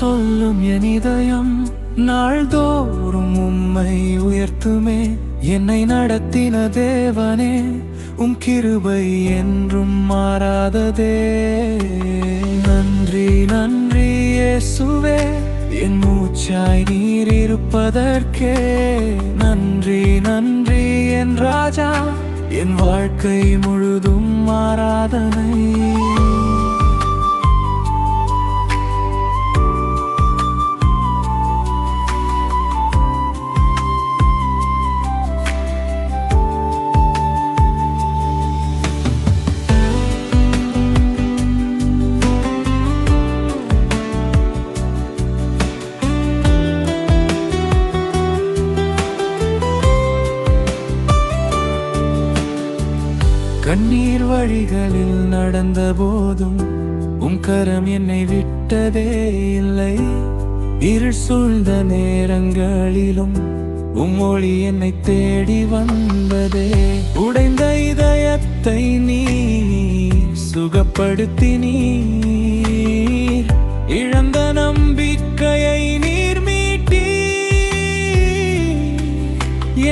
சொல்லும் என் இதயம் நாள்தோறும் உம்மை உயர்த்துமே. என்னை நடத்தின தேவனே, உம் கிருபை என்றும் மாறாததே. நன்றி நன்றி இயேசுவே, என் மூச்சாய் நீர் இருப்பதற்கே. நன்றி நன்றி என் ராஜா, என் வாழ்க்கை முழுதும் ஆராதனை. கண்ணீர் வழிகளில் நடந்த போதும் உம் கரம் என்னை விட்டதே இல்லை. இருள் சூழ்ந்த நேரங்களிலும் உம் ஒளி என்னை தேடி வந்ததே. உடைந்த இதயத்தை நீர் சுகப்படுத்தினீர், இழந்த நம்பிக்கையை நீர் மீட்டீர்.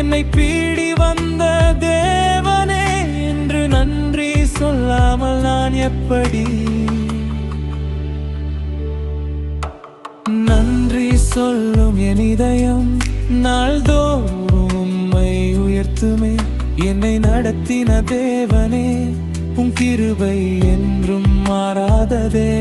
என்னை பீடி வந்த தேவனே, நன்றி சொல்லாமல் நான் எப்படி? நன்றி சொல்லும் என் இதயம் நாள்தோறும் உம்மை உயர்த்துமே. என்னை நடத்தின தேவனே, உம் கிருபை என்றும் மாறாததே.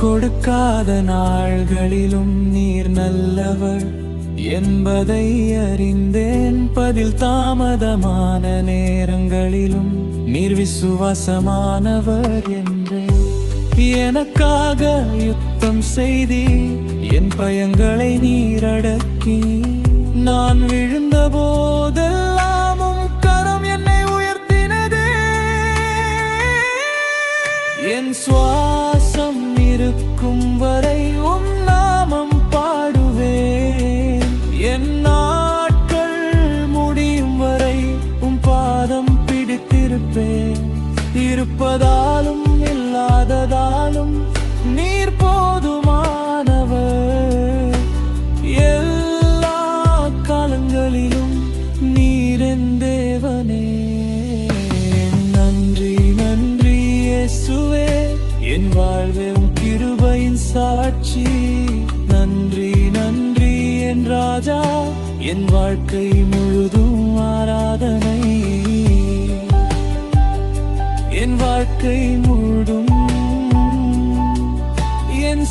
கொடுக்காத நாள்களிலும் நீர் நல்லவர் என்பதை அறிந்தேன். பதில் தாமதமான நேரங்களிலும் நீர் விசுவாசமானவர் என்றேன். எனக்காக யுத்தம் செய்தி என் பயங்களை நீர் அடக்கி. நான் விழுந்த போதெல்லாம் கரம் என்னை உயர்த்தினதே. என் சுவாசம் இருக்கும் வரை உம் நாமம் பாடுவேன். என் நாட்கள் முடியும் வரை உம் பாதம் பிடித்திருப்பேன். இருப்பதாலும் இல்லாததாலும் நீர் போதுமானவர். எல்லா காலங்களிலும் நீர் என் தேவனே. நன்றி நன்றி இயேசுவே, என் வாழ்வே கிருபையின் சாட்சி. நன்றி நன்றி என் ராஜா, என் வாழ்க்கை முழுதும் ஆராதனை. என் வாழ்க்கை முழுதும் என்